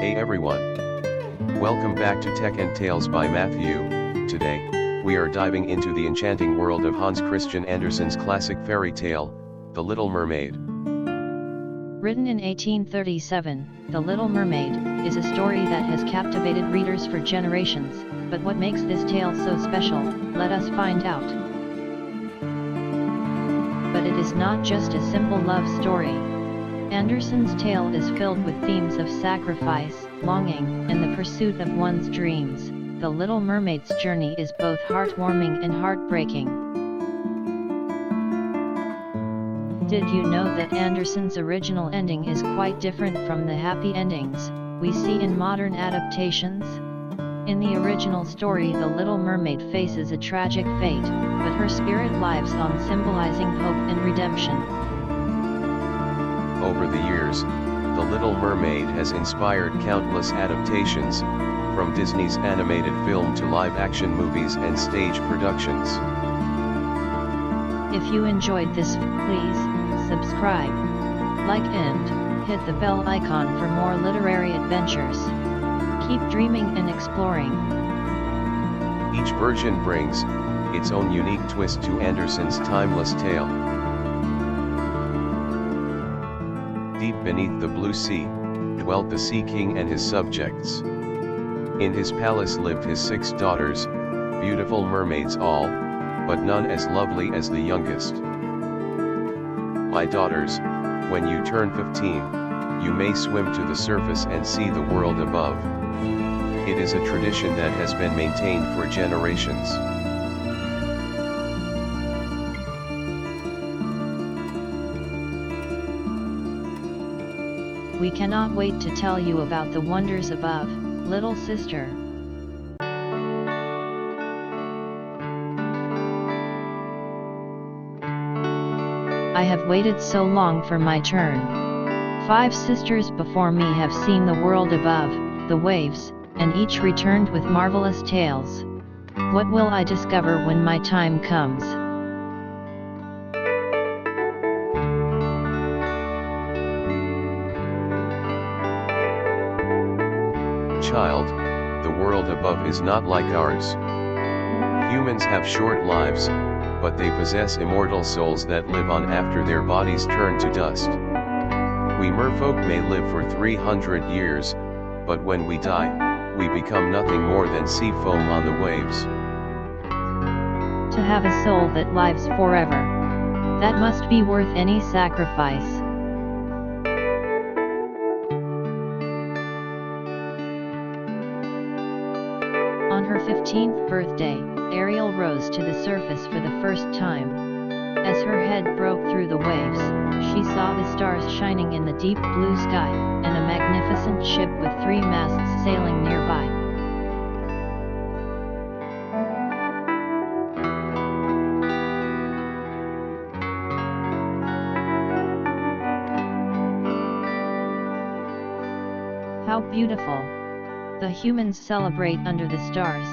Hey everyone! Welcome back to Tech and Tales by Matthew. Today, we are diving into the enchanting world of Hans Christian Andersen's classic fairy tale, The Little Mermaid. Written in 1837, The Little Mermaid is a story that has captivated readers for generations, but what makes this tale so special, let us find out. But it is not just a simple love story. Andersen's tale is filled with themes of sacrifice, longing, and the pursuit of one's dreams. The Little Mermaid's journey is both heartwarming and heartbreaking. Did you know that Andersen's original ending is quite different from the happy endings we see in modern adaptations? In the original story, the Little Mermaid faces a tragic fate, but her spirit lives on, symbolizing hope and redemption. Over the years, The Little Mermaid has inspired countless adaptations, from Disney's animated film to live-action movies and stage productions. If you enjoyed this, please subscribe, like and hit the bell icon for more literary adventures. Keep dreaming and exploring. Each version brings its own unique twist to Andersen's timeless tale. Deep beneath the blue sea, dwelt the Sea King and his subjects. In his palace lived his 6 daughters, beautiful mermaids all, but none as lovely as the youngest. My daughters, when you turn 15, you may swim to the surface and see the world above. It is a tradition that has been maintained for generations. We cannot wait to tell you about the wonders above, little sister. I have waited so long for my turn. 5 sisters before me have seen the world above, the waves, and each returned with marvelous tales. What will I discover when my time comes? Child, the world above is not like ours. Humans have short lives, but they possess immortal souls that live on after their bodies turn to dust. We merfolk may live for 300 years, but when we die, we become nothing more than sea foam on the waves. To have a soul that lives forever, that must be worth any sacrifice. On her 15th birthday, Ariel rose to the surface for the first time. As her head broke through the waves, she saw the stars shining in the deep blue sky, and a magnificent ship with 3 masts sailing nearby. How beautiful! The humans celebrate under the stars.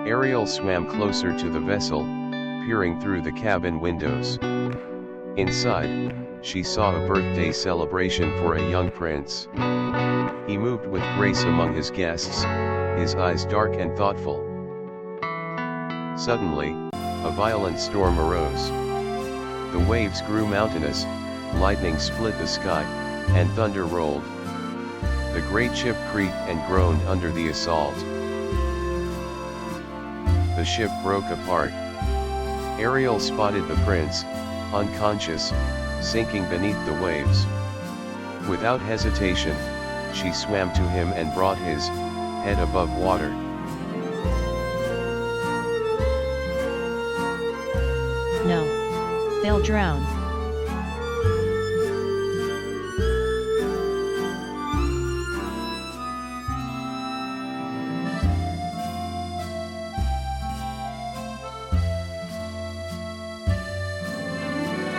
Ariel swam closer to the vessel, peering through the cabin windows. Inside, she saw a birthday celebration for a young prince. He moved with grace among his guests, his eyes dark and thoughtful. Suddenly, a violent storm arose. The waves grew mountainous, lightning split the sky, and thunder rolled. The great ship creaked and groaned under the assault. The ship broke apart. Ariel spotted the prince, unconscious, sinking beneath the waves. Without hesitation, she swam to him and brought his head above water. No. They'll drown.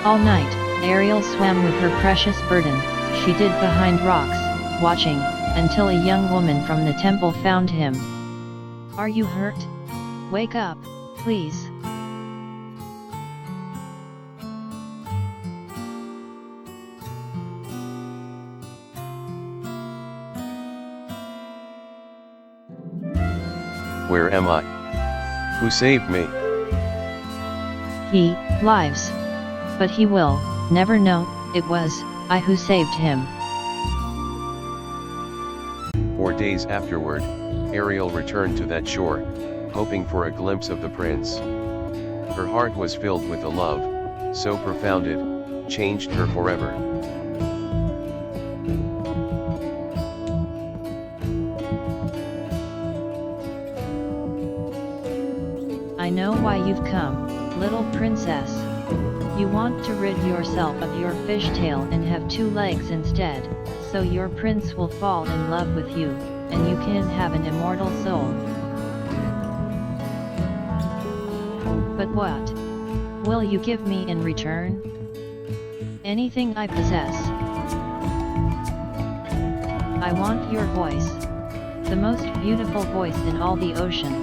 All night, Ariel swam with her precious burden. She hid behind rocks, watching, until a young woman from the temple found him. Are you hurt? Wake up, please. Where am I? Who saved me? He lives. But he will never know it was I who saved him. 4 days afterward, Ariel returned to that shore, hoping for a glimpse of the prince. Her heart was filled with a love so profound it changed her forever. I know why you've come, little princess. You want to rid yourself of your fishtail and have 2 legs instead, so your prince will fall in love with you, and you can have an immortal soul. But what will you give me in return? Anything I possess. I want your voice, the most beautiful voice in all the ocean.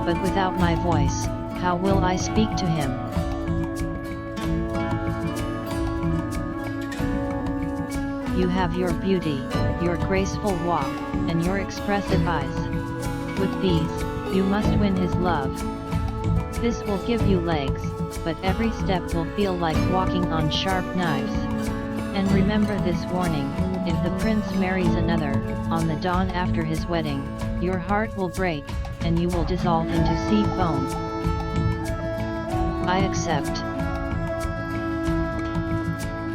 But without my voice, how will I speak to him? You have your beauty, your graceful walk, and your expressive eyes. With these, you must win his love. This will give you legs, but every step will feel like walking on sharp knives. And remember this warning, if the prince marries another, on the dawn after his wedding, your heart will break, and you will dissolve into sea foam. I accept.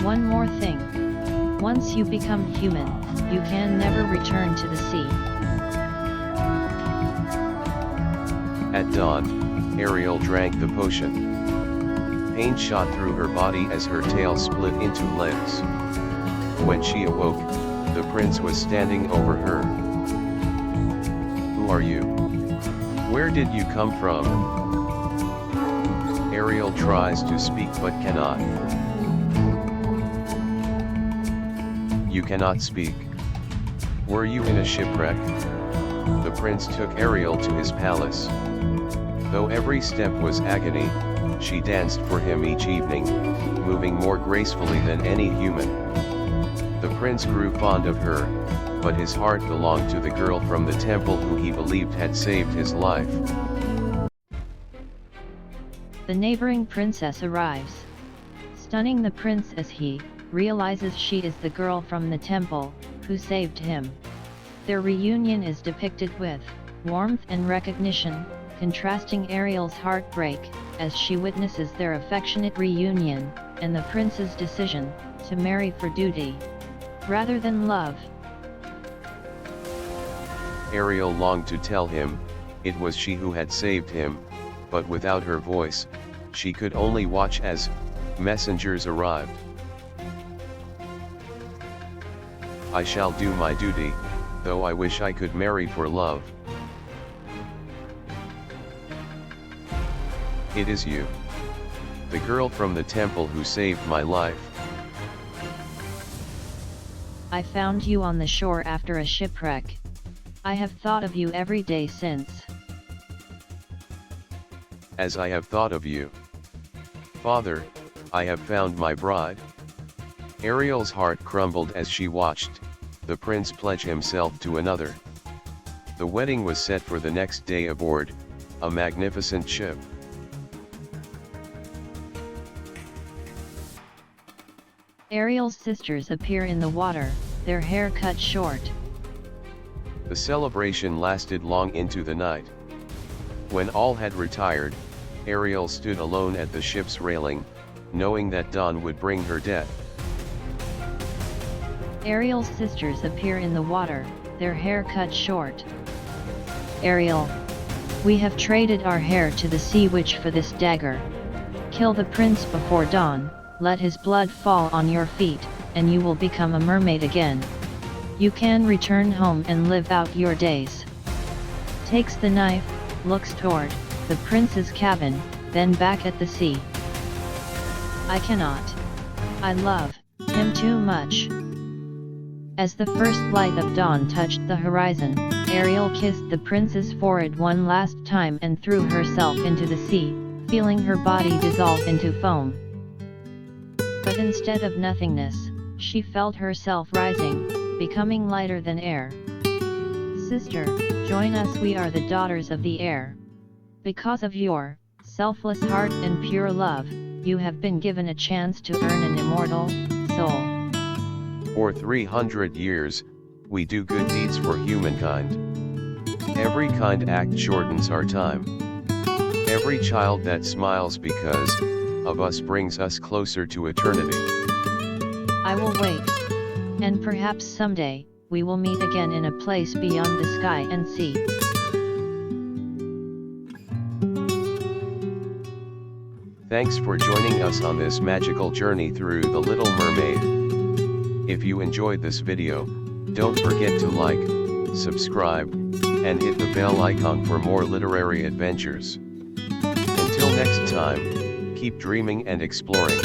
One more thing. Once you become human, you can never return to the sea. At dawn, Ariel drank the potion. Pain shot through her body as her tail split into legs. When she awoke, the prince was standing over her. Who are you? Where did you come from? Ariel tries to speak but cannot. You cannot speak. Were you in a shipwreck? The prince took Ariel to his palace. Though every step was agony, she danced for him each evening, moving more gracefully than any human. The prince grew fond of her, but his heart belonged to the girl from the temple who he believed had saved his life. The neighboring princess arrives, stunning the prince as he realizes she is the girl from the temple who saved him. Their reunion is depicted with warmth and recognition, contrasting Ariel's heartbreak as she witnesses their affectionate reunion, and the prince's decision to marry for duty rather than love. Ariel longed to tell him it was she who had saved him, but without her voice, she could only watch as messengers arrived. I shall do my duty, though I wish I could marry for love. It is you, the girl from the temple who saved my life. I found you on the shore after a shipwreck. I have thought of you every day since. As I have thought of you. Father, I have found my bride. Ariel's heart crumbled as she watched the prince pledge himself to another. The wedding was set for the next day aboard a magnificent ship. Ariel's sisters appear in the water, their hair cut short. The celebration lasted long into the night. When all had retired, Ariel stood alone at the ship's railing, knowing that dawn would bring her death. Ariel's sisters appear in the water, their hair cut short. Ariel, we have traded our hair to the sea witch for this dagger. Kill the prince before dawn, let his blood fall on your feet, and you will become a mermaid again. You can return home and live out your days. Takes the knife, looks toward the prince's cabin, then back at the sea. I cannot. I love him too much. As the first light of dawn touched the horizon, Ariel kissed the prince's forehead one last time and threw herself into the sea, feeling her body dissolve into foam. But instead of nothingness, she felt herself rising, becoming lighter than air. Sister, join us, we are the daughters of the air. Because of your selfless heart and pure love, you have been given a chance to earn an immortal soul. For 300 years, we do good deeds for humankind. Every kind act shortens our time. Every child that smiles because of us brings us closer to eternity. I will wait. And perhaps someday, we will meet again in a place beyond the sky and sea. Thanks for joining us on this magical journey through The Little Mermaid. If you enjoyed this video, don't forget to like, subscribe, and hit the bell icon for more literary adventures. Until next time, keep dreaming and exploring.